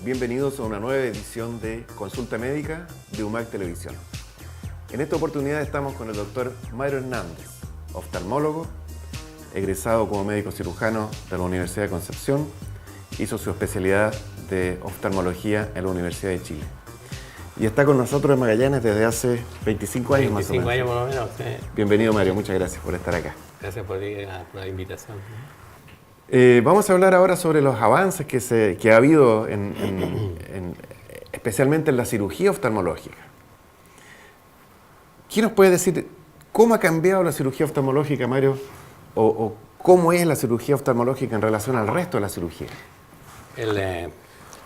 bienvenidos a una nueva edición de Consulta Médica de UMAC Televisión. En esta oportunidad estamos con el doctor Mario Hernández, oftalmólogo, egresado como médico cirujano de la Universidad de Concepción, hizo su especialidad de oftalmología en la Universidad de Chile. Y está con nosotros en Magallanes desde hace 25 años más o menos. 25 años por lo menos, sí. Bienvenido, Mario, muchas gracias por estar acá. Gracias por la invitación. Vamos a hablar ahora sobre los avances que ha habido, especialmente en la cirugía oftalmológica. ¿Quién nos puede decir cómo ha cambiado la cirugía oftalmológica, Mario? O cómo es la cirugía oftalmológica en relación al resto de la cirugía?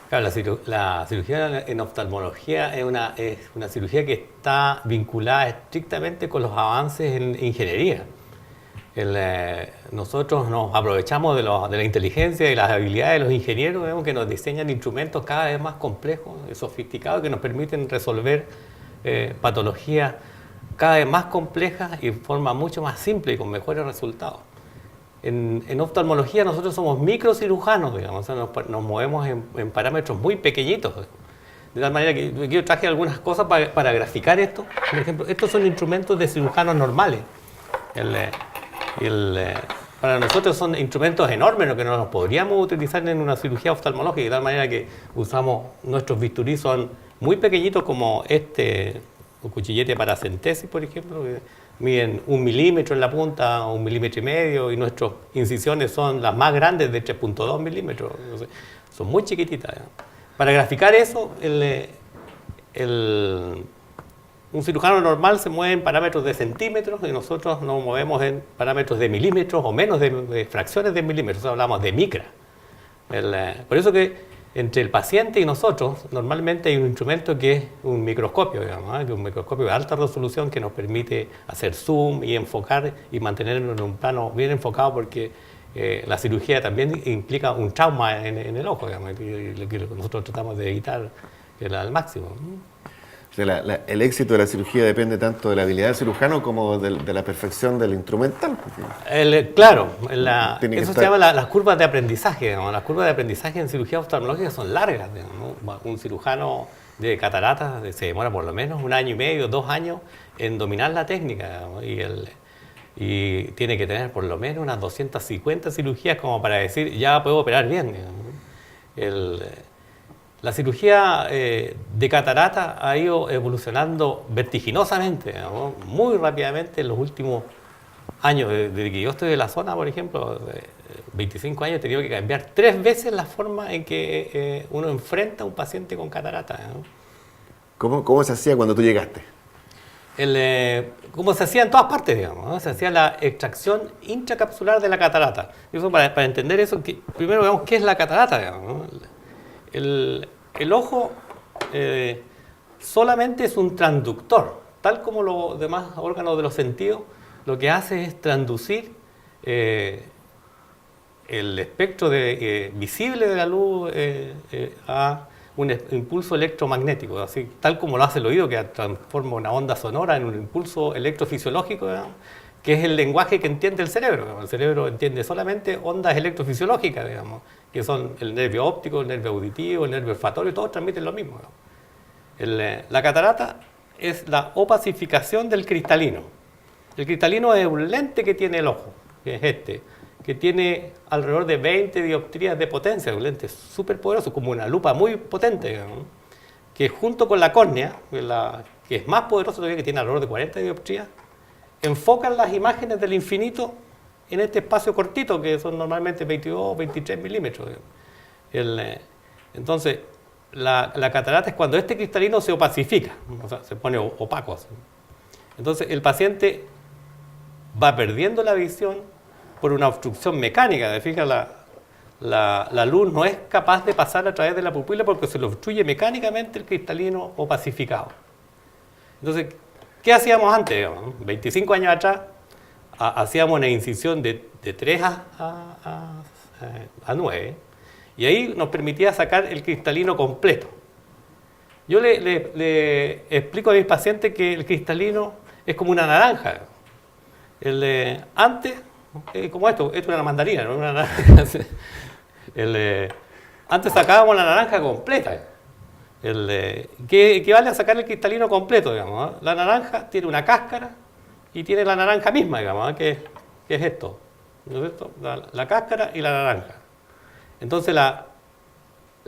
Claro, la cirugía en oftalmología es una cirugía que está vinculada estrictamente con los avances en ingeniería. Nosotros nos aprovechamos de la inteligencia y las habilidades de los ingenieros, vemos que nos diseñan instrumentos cada vez más complejos y sofisticados que nos permiten resolver patologías cada vez más complejas y de forma mucho más simple y con mejores resultados. En oftalmología nosotros somos microcirujanos, digamos, o sea, nos movemos en parámetros muy pequeñitos. De tal manera que yo traje algunas cosas para graficar esto. Por ejemplo, estos son instrumentos de cirujanos normales. Para nosotros son instrumentos enormes, lo que no los podríamos utilizar en una cirugía oftalmológica, de tal manera que usamos, nuestros bisturí son muy pequeñitos, como un cuchillete para centesis, por ejemplo, que miden 1 milímetro en la punta, 1,5 milímetros, y nuestras incisiones son las más grandes, de 3,2 milímetros, son muy chiquititas. Para graficar eso, un cirujano normal se mueve en parámetros de centímetros y nosotros nos movemos en parámetros de milímetros o menos de fracciones de milímetros, hablamos de micra. Por eso que entre el paciente y nosotros normalmente hay un instrumento que es un microscopio, digamos, que es un microscopio de alta resolución que nos permite hacer zoom y enfocar y mantenerlo en un plano bien enfocado, porque la cirugía también implica un trauma en el ojo, digamos, que nosotros tratamos de evitar al máximo. O sea, el éxito de la cirugía depende tanto de la habilidad del cirujano como de la perfección del instrumental. Claro, eso se llama las curvas de aprendizaje. Digamos. Las curvas de aprendizaje en cirugía oftalmológica son largas. Digamos, ¿no? Un cirujano de cataratas se demora por lo menos 1 año y medio, 2 años en dominar la técnica. Digamos, y tiene que tener por lo menos unas 250 cirugías como para decir, ya puedo operar bien. Digamos. La cirugía de catarata ha ido evolucionando vertiginosamente, digamos, muy rápidamente en los últimos años. Desde que yo estoy de la zona, por ejemplo, 25 años, he tenido que cambiar 3 veces la forma en que uno enfrenta a un paciente con catarata. ¿Cómo se hacía cuando tú llegaste? Como se hacía en todas partes, digamos, ¿no? Se hacía la extracción intracapsular de la catarata. Eso para entender eso, primero veamos qué es la catarata, digamos, ¿no? El ojo solamente es un transductor, tal como los demás órganos de los sentidos, lo que hace es transducir el espectro visible de la luz a un impulso electromagnético, así, tal como lo hace el oído, que transforma una onda sonora en un impulso electrofisiológico, ¿verdad? Que es el lenguaje que entiende el cerebro. El cerebro entiende solamente ondas electrofisiológicas, digamos, que son el nervio óptico, el nervio auditivo, el nervio olfatorio, todos transmiten lo mismo. La catarata es la opacificación del cristalino. El cristalino es un lente que tiene el ojo, que es que tiene alrededor de 20 dioptrías de potencia, un lente súper poderoso, como una lupa muy potente, digamos, que junto con la córnea, que es más poderoso todavía, que tiene alrededor de 40 dioptrías, enfocan las imágenes del infinito en este espacio cortito, que son normalmente 22 o 23 milímetros. Entonces, la catarata es cuando este cristalino se opacifica, o sea, se pone opaco. Entonces, el paciente va perdiendo la visión por una obstrucción mecánica. Fíjate, la luz no es capaz de pasar a través de la pupila porque se lo obstruye mecánicamente el cristalino opacificado. Entonces, ¿qué hacíamos antes? Digamos? 25 años atrás hacíamos una incisión de 3 a 9 y ahí nos permitía sacar el cristalino completo. Yo le explico a mis pacientes que el cristalino es como una naranja. Antes, como esto es una mandarina, ¿no? Una naranja. Antes sacábamos la naranja completa. Que equivale a sacar el cristalino completo, digamos. La naranja tiene una cáscara y tiene la naranja misma, digamos, que es esto, ¿no es cierto? La cáscara y la naranja. Entonces la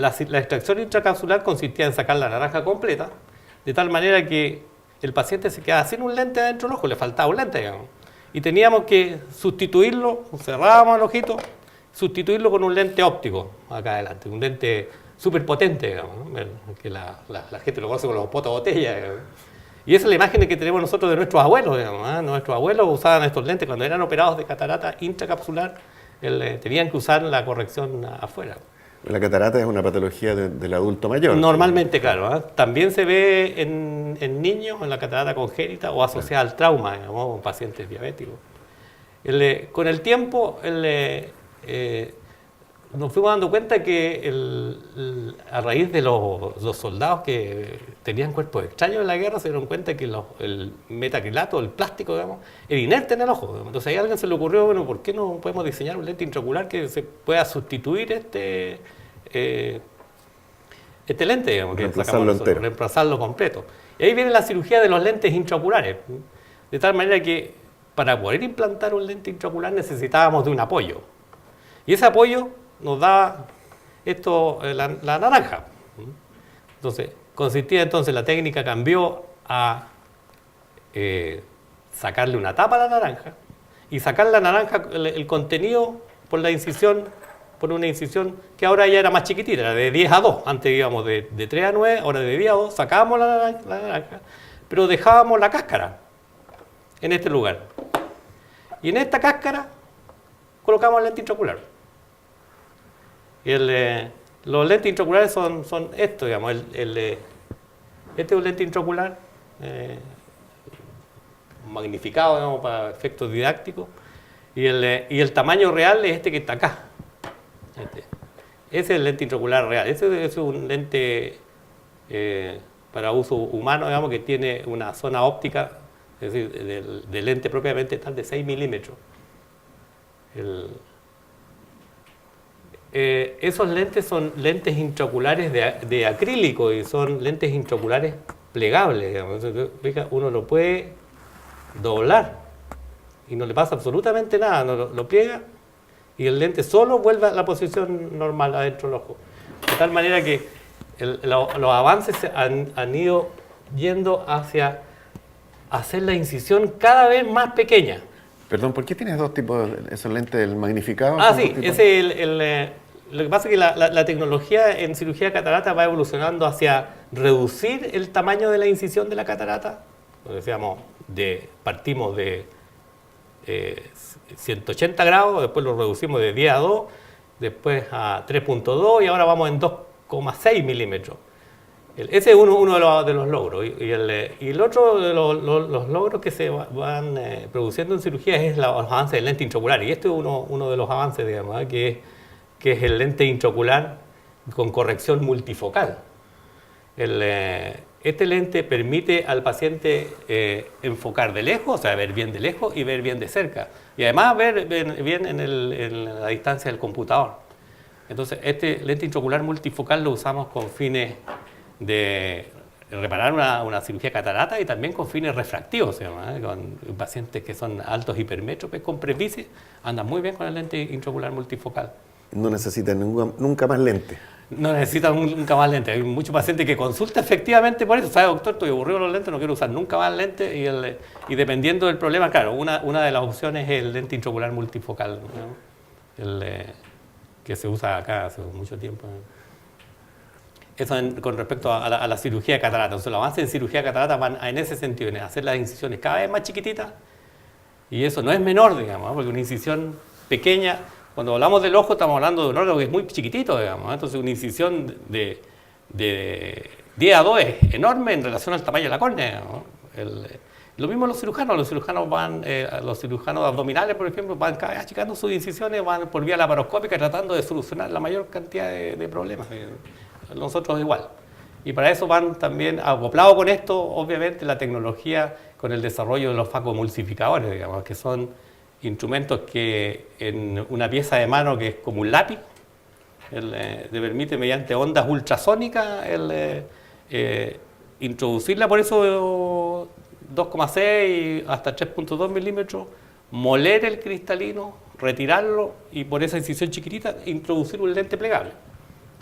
extracción intracapsular consistía en sacar la naranja completa, de tal manera que el paciente se quedaba sin un lente adentro del ojo, le faltaba un lente, digamos. Y teníamos que sustituirlo, cerrábamos el ojito, sustituirlo con un lente óptico acá adelante, un lente súper potente, digamos, ¿no? Que la gente lo conoce con los potabotella, digamos. Y esa es la imagen que tenemos nosotros de nuestros abuelos, digamos, ¿eh? Nuestros abuelos usaban estos lentes cuando eran operados de catarata intracapsular, tenían que usar la corrección afuera. La catarata es una patología del adulto mayor. Normalmente, claro. ¿Eh? También se ve en niños, en la catarata congénita o asociada al trauma, digamos, en pacientes diabéticos. Con el tiempo, nos fuimos dando cuenta que a raíz de los soldados que tenían cuerpos extraños en la guerra, se dieron cuenta que el metacrilato, el plástico, digamos, era inerte en el ojo. Entonces ahí a alguien se le ocurrió, bueno, ¿por qué no podemos diseñar un lente intraocular que se pueda sustituir este lente, digamos, que reemplazarlo entero, reemplazarlo completo? Y ahí viene la cirugía de los lentes intraoculares, de tal manera que para poder implantar un lente intraocular necesitábamos de un apoyo. Y ese apoyo nos daba la naranja. Entonces, la técnica cambió a sacarle una tapa a la naranja y sacar la naranja, el contenido por una incisión que ahora ya era más chiquitita, era de 10 a 2. Antes íbamos de 3 a 9, ahora de 10 a 2, sacábamos la naranja, pero dejábamos la cáscara en este lugar. Y en esta cáscara colocamos el lente intraocular. Y los lentes intraoculares son estos, digamos. Este es un lente intraocular magnificado, digamos, para efectos didácticos. Y el tamaño real es este que está acá. Ese es el lente intraocular real. Ese es un lente para uso humano, digamos, que tiene una zona óptica, es decir, del lente propiamente tal de 6 milímetros. Esos lentes son lentes intraoculares de acrílico y son lentes intraoculares plegables, digamos. Uno lo puede doblar y no le pasa absolutamente nada, lo pliega y el lente solo vuelve a la posición normal adentro del ojo. De tal manera que los avances han ido yendo hacia hacer la incisión cada vez más pequeña. Perdón, ¿por qué tienes dos tipos de esos lentes, el magnificado? Sí, lo que pasa es que la tecnología en cirugía de catarata va evolucionando hacia reducir el tamaño de la incisión de la catarata. Como decíamos, partimos de 180 grados, después lo reducimos de 10 a 2, después a 3.2 y ahora vamos en 2,6 milímetros. Ese es uno de los logros. Y el otro de los logros que se van produciendo en cirugía es los avances del lente intraocular. Y este es uno de los avances, digamos, que es el lente intraocular con corrección multifocal. Este lente permite al paciente enfocar de lejos, o sea, ver bien de lejos y ver bien de cerca. Y además ver bien en la distancia del computador. Entonces, este lente intraocular multifocal lo usamos con fines de reparar una cirugía catarata y también con fines refractivos, con pacientes que son altos hipermétropes con presbicia, andan muy bien con el lente intraocular multifocal. No necesitan nunca más lente. No necesitan nunca más lente. Hay muchos pacientes que consultan efectivamente por eso. ¿Sabe, doctor? Estoy aburrido de los lentes, no quiero usar nunca más lentes. Y dependiendo del problema, claro, una de las opciones es el lente intraocular multifocal, ¿no? Que se usa acá hace mucho tiempo. Eso con respecto a la cirugía de catarata. Entonces, los avances en cirugía de catarata van en ese sentido, en hacer las incisiones cada vez más chiquititas. Y eso no es menor, digamos, porque una incisión pequeña, cuando hablamos del ojo, estamos hablando de un órgano que es muy chiquitito, digamos. Entonces, una incisión de 10 a 2 es enorme en relación al tamaño de la córnea, ¿no? Lo mismo los cirujanos. Los cirujanos abdominales, por ejemplo, van cada vez achicando sus incisiones, van por vía laparoscópica tratando de solucionar la mayor cantidad de problemas. Nosotros igual. Y para eso van también, acoplado con esto, obviamente, la tecnología con el desarrollo de los facoemulsificadores, digamos, que son instrumentos que en una pieza de mano que es como un lápiz, te permite mediante ondas ultrasónicas introducirla, por eso 2,6 hasta 3,2 milímetros, moler el cristalino, retirarlo y por esa incisión chiquitita introducir un lente plegable.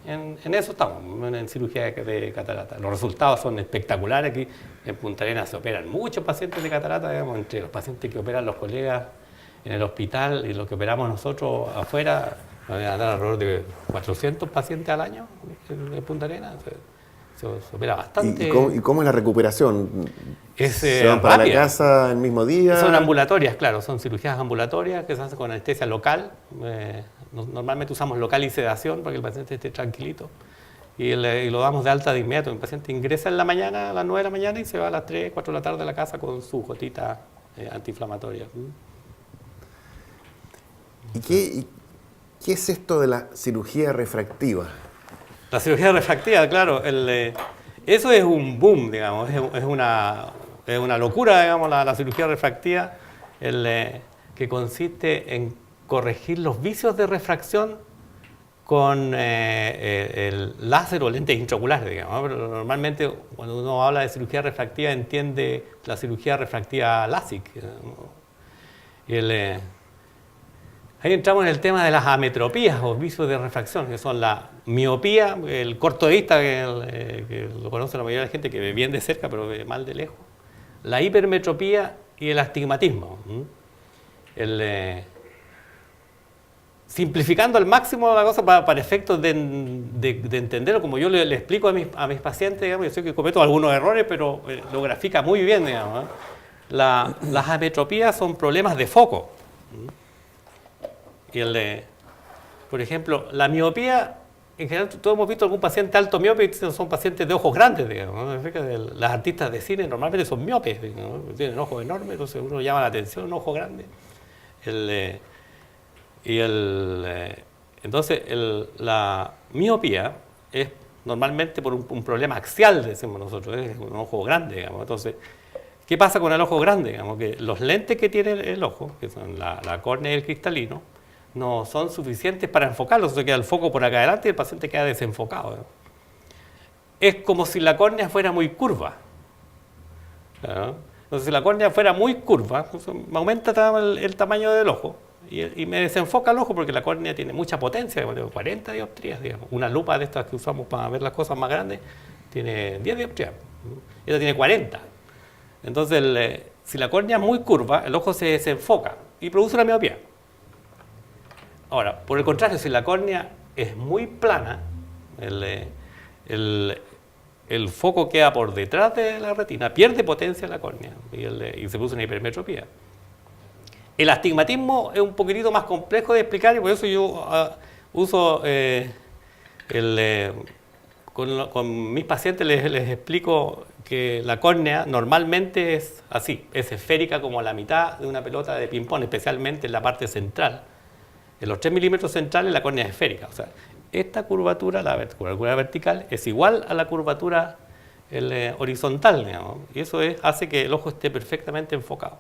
En eso estamos, en cirugía de catarata. Los resultados son espectaculares. Aquí en Punta Arenas se operan muchos pacientes de catarata, digamos, entre los pacientes que operan los colegas en el hospital y los que operamos nosotros afuera, van a dar alrededor de 400 pacientes al año en Punta Arenas. Se opera bastante. ¿Y cómo es la recuperación? ¿Se van para rápida. la casa el mismo día? Son ambulatorias, claro, son cirugías ambulatorias que se hacen con anestesia local. Normalmente usamos local y sedación para que el paciente esté tranquilito. Y lo damos de alta de inmediato. El paciente ingresa en la mañana, a las 9 de la mañana, y se va a las 3, 4 de la tarde a la casa con su gotita antiinflamatoria. ¿Y qué es esto de la cirugía refractiva? La cirugía refractiva, claro, eso es un boom, digamos, es una locura, digamos, la cirugía refractiva, que consiste en corregir los vicios de refracción con el láser o lentes intraoculares, digamos, ¿no? Pero normalmente cuando uno habla de cirugía refractiva entiende la cirugía refractiva LASIK, ¿no? Ahí entramos en el tema de las ametropías o vicios de refracción, que son la miopía, el corto de vista, que lo conoce la mayoría de la gente, que ve bien de cerca pero ve mal de lejos, la hipermetropía y el astigmatismo. Simplificando al máximo la cosa para efectos de entenderlo, como yo le explico a mis pacientes, digamos, yo sé que cometo algunos errores, pero lo grafica muy bien, digamos, ¿no? Las ametropías son problemas de foco. Y por ejemplo, la miopía, en general todos hemos visto algún paciente alto miope y son pacientes de ojos grandes, digamos, ¿no? Las artistas de cine normalmente son miopes, ¿no? Tienen ojos enormes, entonces uno llama la atención un ojo grande. Entonces, la miopía es normalmente por un problema axial, decimos nosotros, es un ojo grande, digamos. Entonces, ¿qué pasa con el ojo grande? Digamos que los lentes que tiene el ojo, que son la córnea y el cristalino, no son suficientes para enfocarlo, se queda el foco por acá adelante y el paciente queda desenfocado, ¿no? Es como si la córnea fuera muy curva, ¿no? Entonces, si la córnea fuera muy curva, me aumenta el tamaño del ojo y me desenfoca el ojo porque la córnea tiene mucha potencia, digamos, 40 dioptrías, digamos. Una lupa de estas que usamos para ver las cosas más grandes tiene 10 dioptrías, esta tiene 40. Entonces, si la córnea es muy curva, el ojo se desenfoca y produce una miopía. Ahora, por el contrario, si la córnea es muy plana, el foco queda por detrás de la retina, pierde potencia la córnea y se produce una hipermetropía. El astigmatismo es un poquitito más complejo de explicar y por eso yo uso, con mis pacientes les explico que la córnea normalmente es así, es esférica como la mitad de una pelota de ping-pong, especialmente en la parte central. En los 3 milímetros centrales la córnea es esférica, o sea, esta curvatura, la curvatura vertical, es igual a la curvatura horizontal, digamos, y eso hace que el ojo esté perfectamente enfocado.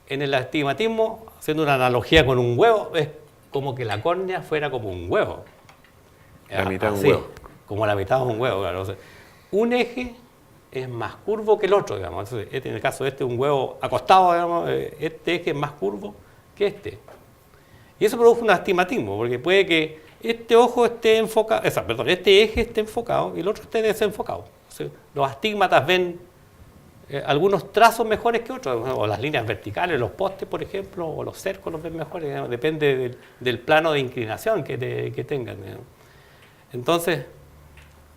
En el astigmatismo, haciendo una analogía con un huevo, es como que la córnea fuera como un huevo. La mitad de un huevo. Como la mitad de un huevo, claro. O sea, un eje es más curvo que el otro, digamos. Entonces, en el caso de un huevo acostado, digamos, este eje es más curvo que este. Y eso produce un astigmatismo, porque puede que este ojo esté enfocado, este eje esté enfocado y el otro esté desenfocado. O sea, los astigmatas ven algunos trazos mejores que otros, o las líneas verticales, los postes, por ejemplo, o los cercos los ven mejores, digamos, depende del plano de inclinación que tengan, digamos. Entonces,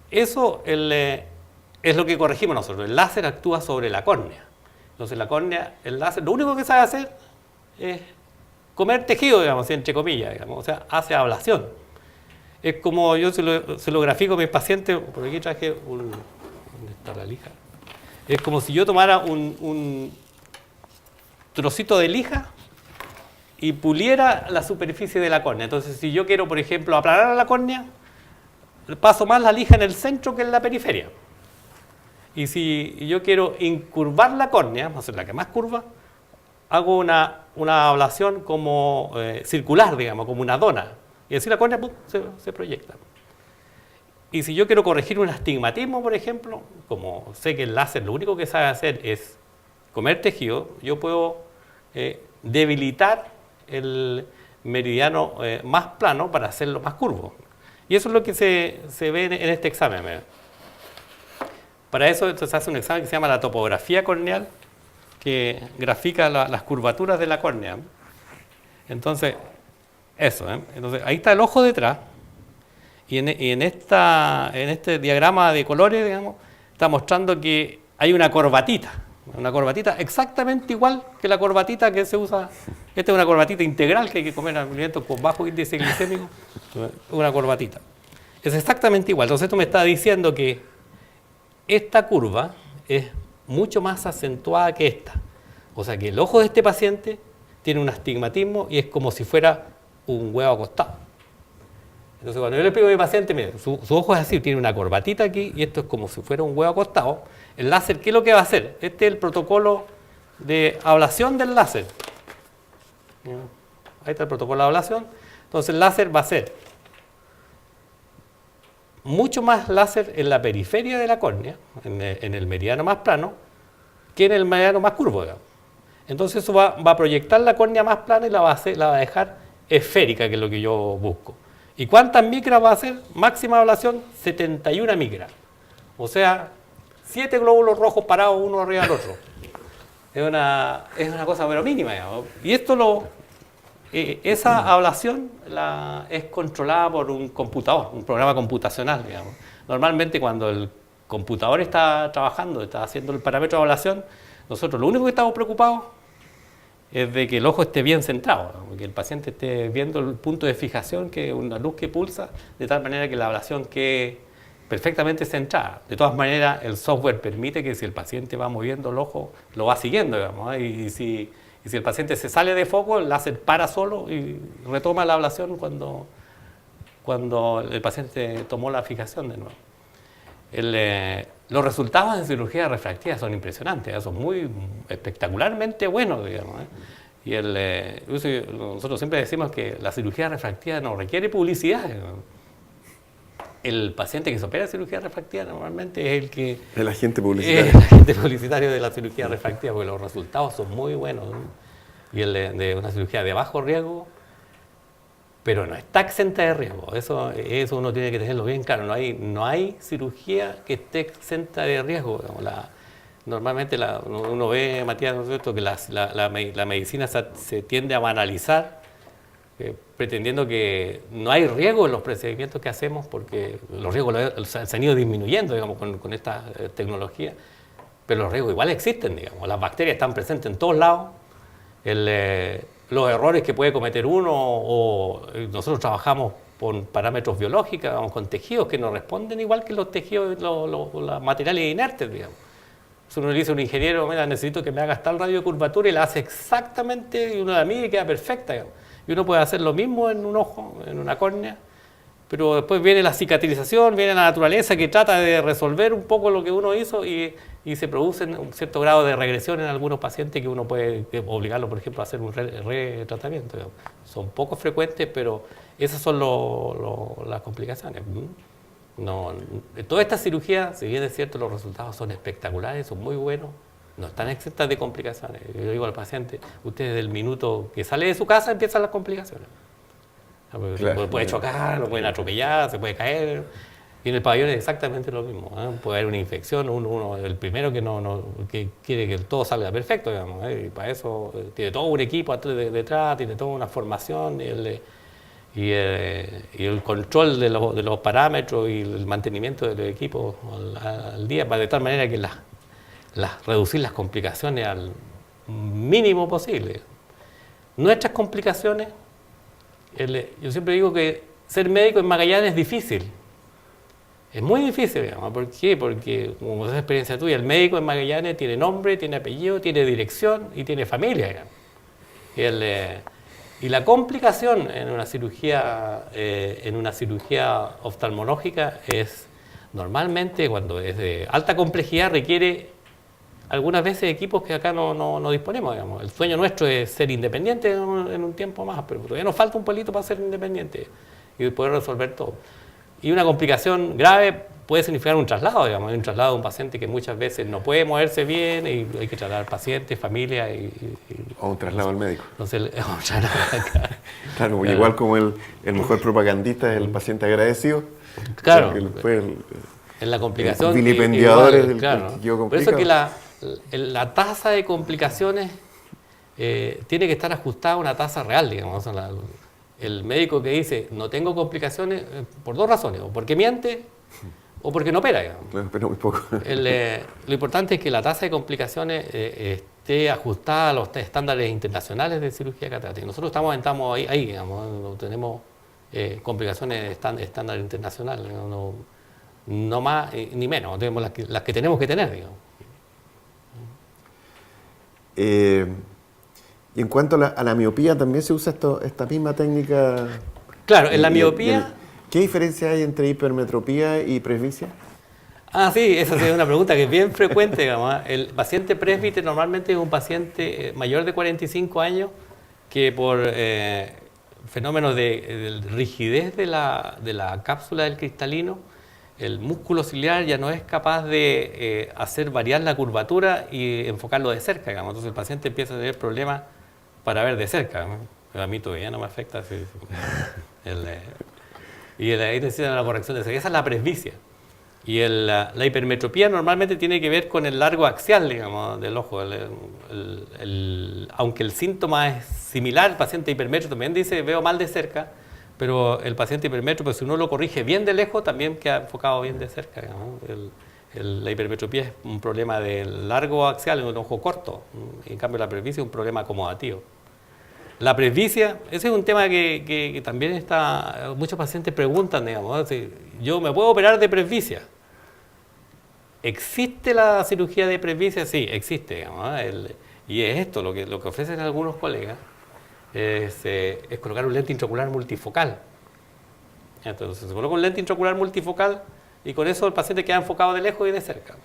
eso es lo que corregimos nosotros. El láser actúa sobre la córnea. Entonces, la córnea, el láser, lo único que sabe hacer es comer tejido, digamos, entre comillas, digamos, o sea, hace ablación. Es como yo se lo grafico a mis pacientes, por aquí traje ¿dónde está la lija? Es como si yo tomara un trocito de lija y puliera la superficie de la córnea. Entonces, si yo quiero, por ejemplo, aplanar la córnea, paso más la lija en el centro que en la periferia. Y si yo quiero incurvar la córnea, vamos a hacer la que más curva, hago una ablación como circular, digamos, como una dona. Y así la córnea ¡pum! Se proyecta. Y si yo quiero corregir un astigmatismo, por ejemplo, como sé que el láser lo único que sabe hacer es comer tejido, yo puedo debilitar el meridiano más plano para hacerlo más curvo. Y eso es lo que se ve en este examen. Para eso se hace un examen que se llama la topografía corneal, que grafica las curvaturas de la córnea. Entonces, eso. Entonces, ahí está el ojo detrás. Y en este diagrama de colores, digamos, está mostrando que hay una corbatita exactamente igual que la corbatita que se usa. Esta es una corbatita integral que hay que comer alimentos con bajo índice glicémico. Una corbatita. Es exactamente igual. Entonces esto me está diciendo que esta curva es mucho más acentuada que esta. O sea que el ojo de este paciente tiene un astigmatismo y es como si fuera un huevo acostado. Entonces cuando yo le explico a mi paciente, mire, su ojo es así, tiene una corbatita aquí y esto es como si fuera un huevo acostado, el láser, ¿qué es lo que va a hacer? Este es el protocolo de ablación del láser. Ahí está el protocolo de ablación. Entonces el láser va a ser mucho más láser en la periferia de la córnea, en el meridiano más plano, que en el meridiano más curvo, digamos. Entonces eso va a proyectar la córnea más plana y la va a dejar esférica, que es lo que yo busco. ¿Y cuántas micras va a hacer? Máxima ablación, 71 micras. O sea, 7 glóbulos rojos parados uno arriba del otro. Es una cosa pero mínima, digamos. Y esto esa ablación es controlada por un computador, un programa computacional, digamos. Normalmente cuando el computador está trabajando, está haciendo el parámetro de ablación, nosotros lo único que estamos preocupados es de que el ojo esté bien centrado, ¿no? Que el paciente esté viendo el punto de fijación, que es una luz que pulsa, de tal manera que la ablación quede perfectamente centrada. De todas maneras, el software permite que si el paciente va moviendo el ojo, lo va siguiendo, digamos, ¿eh? Y si el paciente se sale de foco, el láser para solo y retoma la ablación cuando el paciente tomó la fijación de nuevo. Los resultados en cirugía refractiva son impresionantes, son muy espectacularmente buenos, digamos, ¿eh? Y nosotros siempre decimos que la cirugía refractiva no requiere publicidad, digamos. El paciente que se opera cirugía refractiva normalmente es el agente publicitario. Es el agente publicitario de la cirugía refractiva, porque los resultados son muy buenos, ¿no? Y de una cirugía de bajo riesgo, pero no está exenta de riesgo. Eso uno tiene que tenerlo bien claro. No hay cirugía que esté exenta de riesgo. Normalmente uno ve, Matías, ¿no es cierto?, que la medicina se tiende a banalizar, pretendiendo que no hay riesgo en los procedimientos que hacemos, porque los riesgos se han ido disminuyendo, digamos, con esta tecnología, pero los riesgos igual existen, digamos. Las bacterias están presentes en todos lados. Los errores que puede cometer uno, o nosotros trabajamos con parámetros biológicos, vamos, con tejidos que no responden igual que los tejidos, los materiales inertes, digamos. Si uno le dice a un ingeniero, mira, necesito que me hagas tal radio de curvatura, y la hace exactamente, y uno la mide y queda perfecta, digamos. Y uno puede hacer lo mismo en un ojo, en una córnea, pero después viene la cicatrización, viene la naturaleza que trata de resolver un poco lo que uno hizo y se produce un cierto grado de regresión en algunos pacientes que uno puede obligarlo, por ejemplo, a hacer un retratamiento. Son poco frecuentes, pero esas son las complicaciones. Toda esta cirugía, si bien es cierto, los resultados son espectaculares, son muy buenos, no están exentas de complicaciones. Yo digo al paciente, usted desde el minuto que sale de su casa empiezan las complicaciones. Claro, puede chocar, lo pueden atropellar, se puede caer. Y en el pabellón es exactamente lo mismo, ¿eh? Puede haber una infección, el primero que quiere que todo salga perfecto, digamos, ¿eh? Y para eso tiene todo un equipo detrás, tiene toda una formación y el control de los parámetros y el mantenimiento del equipo al día, para de tal manera que reducir las complicaciones al mínimo posible. Nuestras complicaciones, yo siempre digo que ser médico en Magallanes es difícil. Es muy difícil, digamos. ¿Por qué? Porque, como es experiencia tuya, el médico en Magallanes tiene nombre, tiene apellido, tiene dirección y tiene familia, digamos. Y la complicación en una cirugía oftalmológica es, normalmente, cuando es de alta complejidad, requiere algunas veces equipos que acá no disponemos, digamos. El sueño nuestro es ser independiente en un tiempo más, pero todavía nos falta un pelito para ser independiente. y poder resolver todo. Y una complicación grave puede significar un traslado, digamos, un traslado de un paciente que muchas veces no puede moverse bien y hay que trasladar pacientes, familia o un traslado al médico. Entonces, un traslado acá. Claro, igual como el mejor propagandista es el paciente agradecido. Claro. O sea, que después en la complicación. Vilipendiadores del claro, que quedó por eso complicado. que la tasa de complicaciones tiene que estar ajustada a una tasa real, digamos. O sea, el médico que dice no tengo complicaciones por dos razones, o porque miente o porque no opera, digamos. Claro, pero muy poco. Lo importante es que la tasa de complicaciones esté ajustada a los estándares internacionales de cirugía catarata. Y nosotros estamos ahí, digamos, no tenemos complicaciones de estándar internacional, no más ni menos, tenemos las que tenemos que tener, digamos. Y en cuanto a la miopía, ¿también se usa esta misma técnica? Claro, en la miopía... ¿Qué diferencia hay entre hipermetropía y presbicia? Sí, esa es una pregunta que es bien frecuente, digamos. El paciente presbite normalmente es un paciente mayor de 45 años que por fenómenos de rigidez de la cápsula del cristalino, el músculo ciliar ya no es capaz de hacer variar la curvatura y enfocarlo de cerca, digamos. Entonces el paciente empieza a tener problemas para ver de cerca, ¿no? A mí todavía no me afecta. Y ahí necesitan la corrección de cerca. Esa es la presbicia. Y la hipermetropía normalmente tiene que ver con el largo axial, digamos, del ojo. Aunque el síntoma es similar, el paciente hipermetro también dice veo mal de cerca, pero el paciente hipermetro, pues si uno lo corrige bien de lejos, también queda enfocado bien de cerca, digamos. La hipermetropía es un problema del largo axial en un ojo corto, y en cambio la presbicia es un problema acomodativo. La presbicia, ese es un tema que también muchos pacientes preguntan, digamos, si yo me puedo operar de presbicia. ¿Existe la cirugía de presbicia? Sí, existe, digamos, y es esto, lo que ofrecen algunos colegas, es colocar un lente intraocular multifocal. Entonces se coloca un lente intraocular multifocal y con eso el paciente queda enfocado de lejos y de cerca.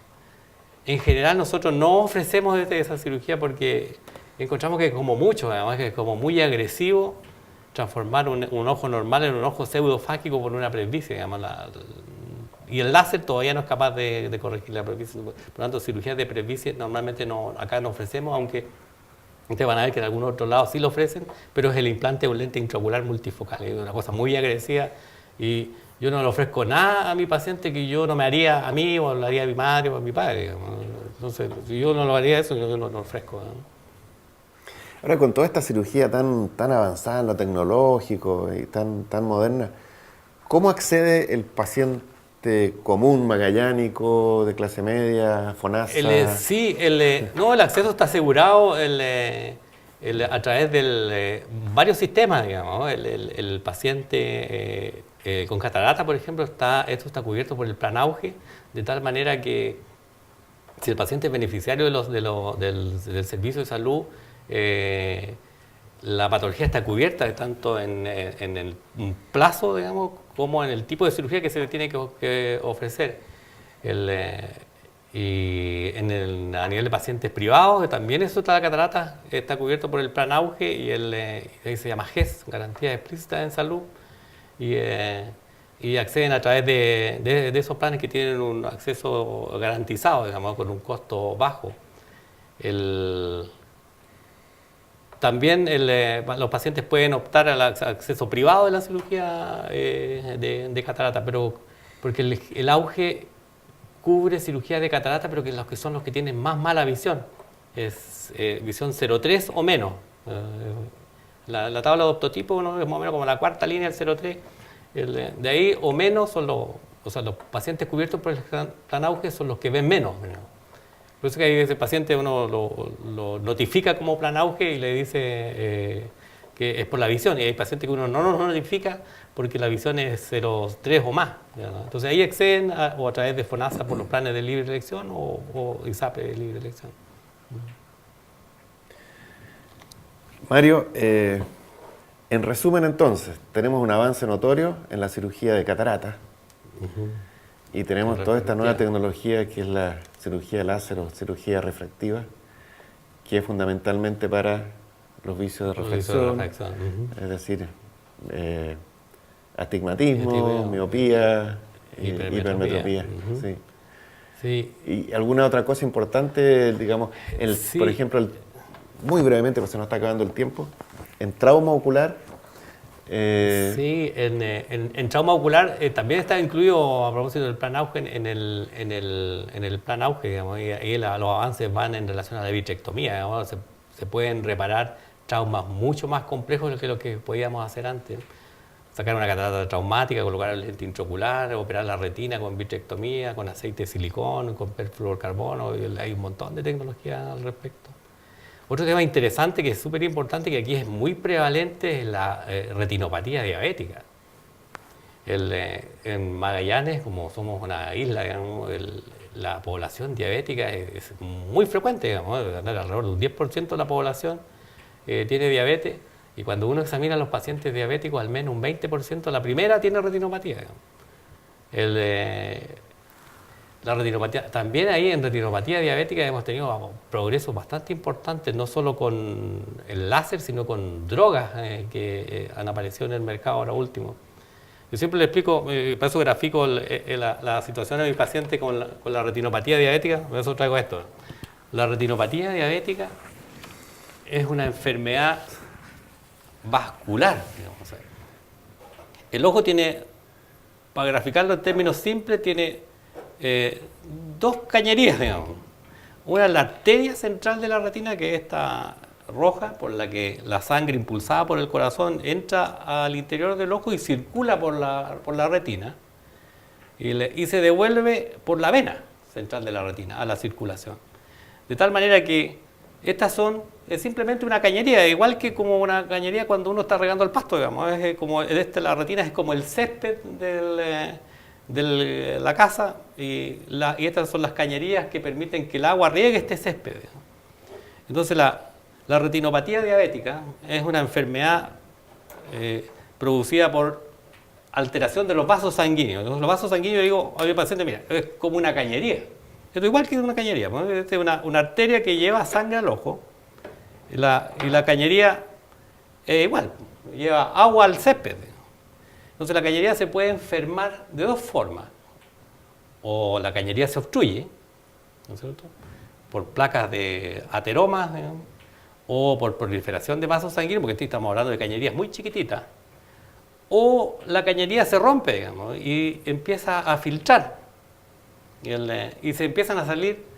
En general nosotros no ofrecemos esa cirugía porque encontramos que es como mucho, además que es como muy agresivo transformar un ojo normal en un ojo pseudofáquico por una presbicia, digamos, y el láser todavía no es capaz de corregir la presbicia. Por lo tanto, cirugías de presbicia normalmente acá no ofrecemos, aunque ustedes van a ver que en algunos otros lados sí lo ofrecen, pero es el implante de un lente intraocular multifocal, es una cosa muy agresiva y yo no le ofrezco nada a mi paciente que yo no me haría a mí o lo haría a mi madre o a mi padre, digamos. Entonces, si yo no lo haría eso, yo no lo ofrezco, ¿no? Ahora, con toda esta cirugía tan avanzada en lo tecnológico y tan moderna, ¿cómo accede el paciente común, magallánico, de clase media, FONASA? El acceso está asegurado a través de varios sistemas, digamos. El paciente con catarata, por ejemplo, esto está cubierto por el plan Auge, de tal manera que si el paciente es beneficiario del servicio de salud, la patología está cubierta tanto en el plazo, digamos, como en el tipo de cirugía que se le tiene que ofrecer. Y a nivel de pacientes privados, también eso la catarata está cubierto por el plan Auge y ahí se llama GES, Garantía Explícita en Salud, y acceden a través de esos planes que tienen un acceso garantizado, digamos, con un costo bajo. También los pacientes pueden optar al acceso privado de la cirugía de catarata, pero porque el Auge cubre cirugía de catarata, pero que son los que tienen más mala visión, es visión 0,3 o menos. La tabla de optotipo, ¿no?, es más o menos como la cuarta línea del 0,3. De ahí o menos son los pacientes cubiertos por el plan Auge son los que ven menos. Por eso que ahí ese paciente uno lo notifica como plan Auge y le dice que es por la visión. Y hay pacientes que uno no nos notifica porque la visión es 0,3 o más. ¿No? Entonces ahí acceden o a través de FONASA por los planes de libre elección o ISAPRE de libre elección. Mario, en resumen entonces, tenemos un avance notorio en la cirugía de catarata. Y tenemos toda esta nueva tecnología que es la cirugía láser o cirugía refractiva, que es fundamentalmente para los vicios de refracción. Es decir, astigmatismo, miopía, hipermetropía. Sí. Sí. ¿Y alguna otra cosa importante, digamos, Sí. por ejemplo, muy brevemente, porque se nos está acabando el tiempo, en trauma ocular? Sí, en trauma ocular también está incluido, a propósito del plan auge, en el plan auge, digamos, y ahí los avances van en relación a la vitrectomía, digamos, se pueden reparar traumas mucho más complejos que lo que podíamos hacer antes. Sacar una catarata traumática, colocar el lente intraocular, operar la retina con vitrectomía, con aceite de silicón, con perfluorocarbono, y hay un montón de tecnología al respecto. Otro tema interesante, que es súper importante, que aquí es muy prevalente, es la retinopatía diabética. En Magallanes, como somos una isla, digamos, la población diabética es muy frecuente, digamos, alrededor de un 10% de la población tiene diabetes, y cuando uno examina a los pacientes diabéticos, al menos un 20%, la primera tiene retinopatía. La retinopatía, también ahí en retinopatía diabética hemos tenido progresos bastante importantes, no solo con el láser, sino con drogas que han aparecido en el mercado ahora último. Yo siempre le explico, para eso grafico la situación de mi paciente con la retinopatía diabética, por eso traigo esto. La retinopatía diabética es una enfermedad vascular, digamos. El ojo tiene, para graficarlo en términos simples, tiene dos cañerías, digamos. Una es la arteria central de la retina, que es esta roja, por la que la sangre impulsada por el corazón entra al interior del ojo y circula por la retina, y se devuelve por la vena central de la retina a la circulación. De tal manera que estas es simplemente una cañería, igual que como una cañería cuando uno está regando el pasto, digamos. Es como, la retina es como el césped de la casa, y estas son las cañerías que permiten que el agua riegue este césped. Entonces la retinopatía diabética es una enfermedad producida por alteración de los vasos sanguíneos. Entonces, los vasos sanguíneos, digo a mi paciente, mira, es como una cañería. Esto es igual que una cañería, ¿no? Esta es una arteria que lleva sangre al ojo, y la cañería es igual, lleva agua al césped. Entonces la cañería se puede enfermar de dos formas. O la cañería se obstruye, ¿no es cierto?, por placas de ateromas, digamos, o por proliferación de vasos sanguíneos, porque estamos hablando de cañerías muy chiquititas, o la cañería se rompe, digamos, y empieza a filtrar. Y se empiezan a salir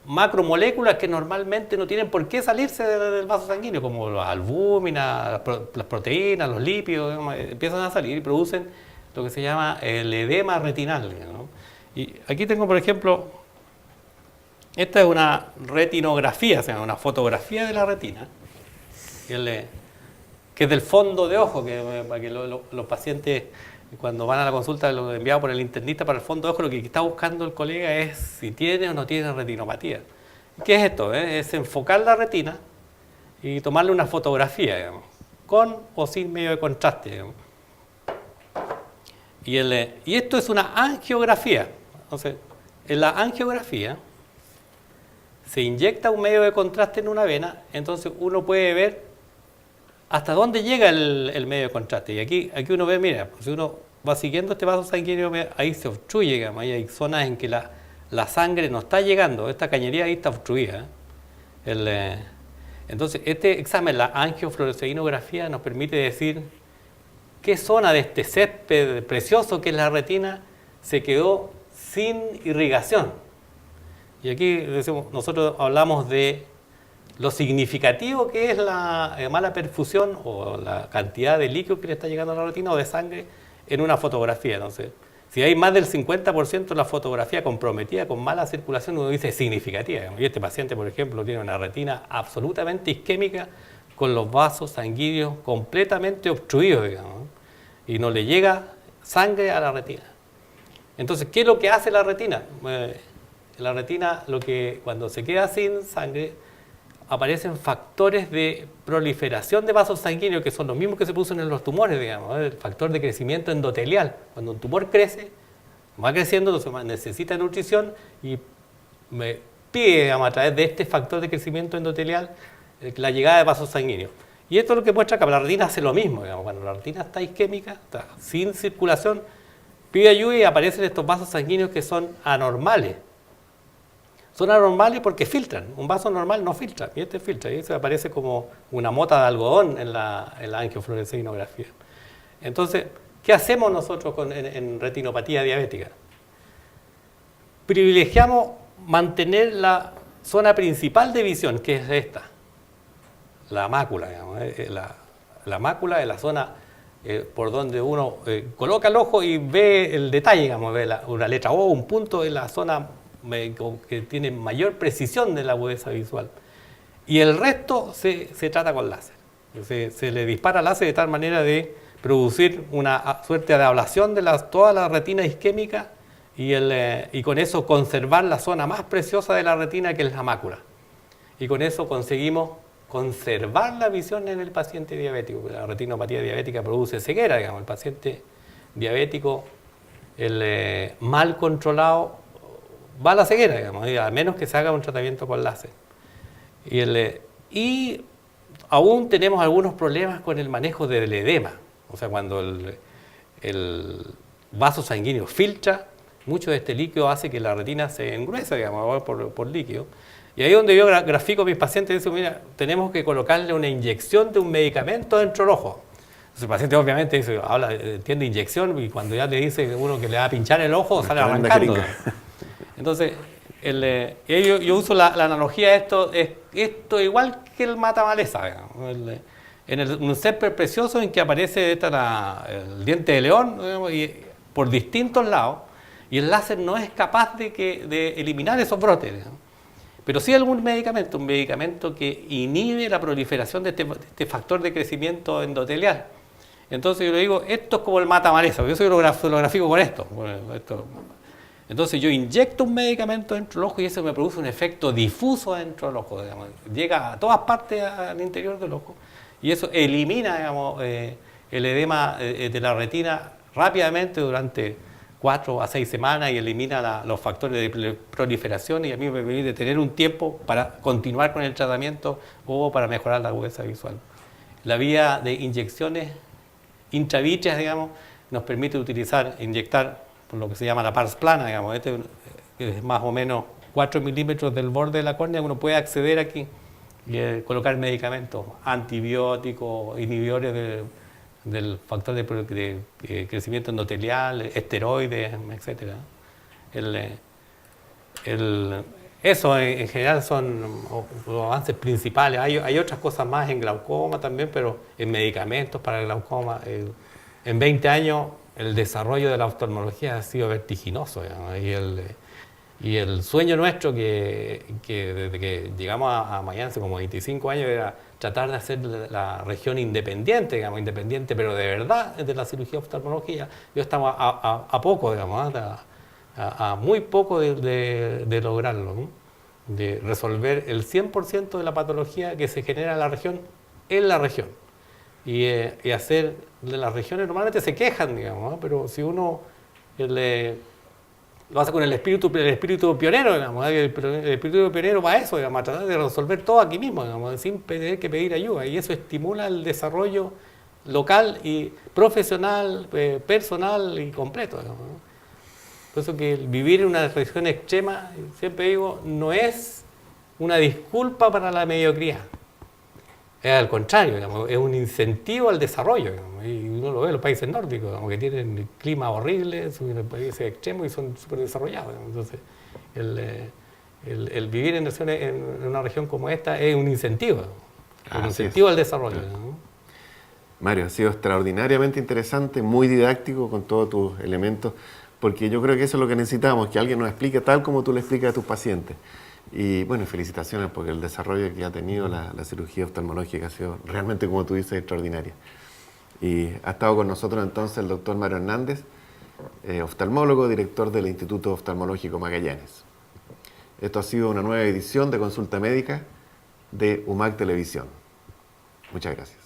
macromoléculas que normalmente no tienen por qué salirse del vaso sanguíneo, como las albúminas, las proteínas, los lípidos, digamos, empiezan a salir y producen lo que se llama el edema retinal, ¿no? Y aquí tengo, por ejemplo, esta es una retinografía, o sea, una fotografía de la retina, que es del fondo de ojo, para que los pacientes, cuando van a la consulta, lo enviado por el internista para el fondo de ojo, lo que está buscando el colega es si tiene o no tiene retinopatía. ¿Qué es esto? Es enfocar la retina y tomarle una fotografía, digamos, con o sin medio de contraste, digamos. Y esto es una angiografía. Entonces, en la angiografía se inyecta un medio de contraste en una vena, entonces uno puede ver hasta dónde llega el medio de contraste. Y aquí uno ve, mira, si uno va siguiendo este vaso sanguíneo, ahí se obstruye, digamos, ahí hay zonas en que la sangre no está llegando, esta cañería ahí está obstruida. Entonces, este examen, la angiofluoresceínografía, nos permite decir qué zona de este césped precioso que es la retina se quedó sin irrigación. Y aquí decimos, nosotros hablamos de lo significativo que es la mala perfusión o la cantidad de líquido que le está llegando a la retina o de sangre en una fotografía. Entonces, si hay más del 50% de la fotografía comprometida con mala circulación, uno dice significativa. Y este paciente, por ejemplo, tiene una retina absolutamente isquémica con los vasos sanguíneos completamente obstruidos, digamos, y no le llega sangre a la retina. Entonces, ¿qué es lo que hace la retina? La retina, cuando se queda sin sangre, aparecen factores de proliferación de vasos sanguíneos, que son los mismos que se producen en los tumores, digamos, el factor de crecimiento endotelial. Cuando un tumor crece, va creciendo, entonces necesita nutrición y me pide, digamos, a través de este factor de crecimiento endotelial la llegada de vasos sanguíneos. Y esto es lo que muestra que la retina hace lo mismo, digamos. Cuando la retina está isquémica, está sin circulación, pide ayuda y aparecen estos vasos sanguíneos que son anormales. Son anormales porque filtran. Un vaso normal no filtra, y este filtra. Y eso aparece como una mota de algodón en la angiofluoresceinografía. Entonces, ¿qué hacemos nosotros en retinopatía diabética? Privilegiamos mantener la zona principal de visión, que es esta, la mácula, digamos. La mácula es la zona por donde uno coloca el ojo y ve el detalle, digamos, ve una letra O, un punto, es la zona que tiene mayor precisión de la agudeza visual. Y el resto se trata con láser. Se le dispara láser de tal manera de producir una suerte de ablación de toda la retina isquémica y con eso conservar la zona más preciosa de la retina, que es la mácula. Y con eso conseguimos conservar la visión en el paciente diabético. La retinopatía diabética produce ceguera, digamos. El paciente diabético, mal controlado, va a la ceguera, digamos, a menos que se haga un tratamiento con láser. Y aún tenemos algunos problemas con el manejo del edema. O sea, cuando el vaso sanguíneo filtra, mucho de este líquido hace que la retina se engruese, digamos, por líquido. Y ahí es donde yo grafico a mis pacientes y digo, mira, tenemos que colocarle una inyección de un medicamento dentro del ojo. Entonces el paciente obviamente dice, entiende inyección, y cuando ya le dice uno que le va a pinchar el ojo, sale arrancando. Entonces, yo uso la analogía de esto igual que el matamaleza, digamos. Un césped precioso en que aparece el diente de león, digamos, y por distintos lados, y el láser no es capaz de eliminar esos brotes, digamos. Pero sí algún medicamento, un medicamento que inhibe la proliferación de este factor de crecimiento endotelial. Entonces yo le digo, esto es como el matamaleza, yo lo grafico con esto. Entonces yo inyecto un medicamento dentro del ojo y eso me produce un efecto difuso dentro del ojo, digamos. Llega a todas partes al interior del ojo y eso elimina, digamos, el edema de la retina rápidamente durante 4 a 6 semanas y elimina los factores de proliferación, y a mí me permite tener un tiempo para continuar con el tratamiento o para mejorar la agudeza visual. La vía de inyecciones intravítreas, digamos, nos permite inyectar por lo que se llama la pars plana, digamos. Este es más o menos 4 milímetros del borde de la córnea, uno puede acceder aquí y colocar medicamentos, antibióticos, inhibidores del factor de crecimiento endotelial, esteroides, etc. Eso en general son los avances principales. Hay otras cosas más en glaucoma también, pero en medicamentos para el glaucoma. En 20 años el desarrollo de la oftalmología ha sido vertiginoso, digamos, y el sueño nuestro que desde que llegamos a Miami hace como 25 años era tratar de hacer la región independiente, digamos, independiente, pero de verdad, de la cirugía oftalmológica. Yo estamos a poco, digamos, a muy poco de lograrlo, ¿no? De resolver el 100% de la patología que se genera en la región. Y hacer de las regiones normalmente se quejan, digamos, ¿no? Pero si uno lo hace con el espíritu pionero, digamos, el espíritu pionero va a eso, digamos, a tratar de resolver todo aquí mismo, digamos, sin tener que pedir ayuda, y eso estimula el desarrollo local y profesional, personal y completo, digamos, ¿no? Por eso que vivir en una región extrema, siempre digo, no es una disculpa para la mediocridad. Es al contrario, digamos, es un incentivo al desarrollo, digamos, y uno lo ve en los países nórdicos, digamos, que tienen clima horrible, son países extremos y son súper desarrollados, digamos. Entonces, el vivir en una región como esta es un incentivo, un incentivo al desarrollo. ¿No? Mario, ha sido extraordinariamente interesante, muy didáctico con todos tus elementos, porque yo creo que eso es lo que necesitamos, que alguien nos explique tal como tú le explicas a tus pacientes. Y bueno, felicitaciones porque el desarrollo que ha tenido la cirugía oftalmológica ha sido realmente, como tú dices, extraordinaria. Y ha estado con nosotros entonces el doctor Mario Hernández, oftalmólogo, director del Instituto Oftalmológico Magallanes. Esto ha sido una nueva edición de Consulta Médica de UMAC Televisión. Muchas gracias.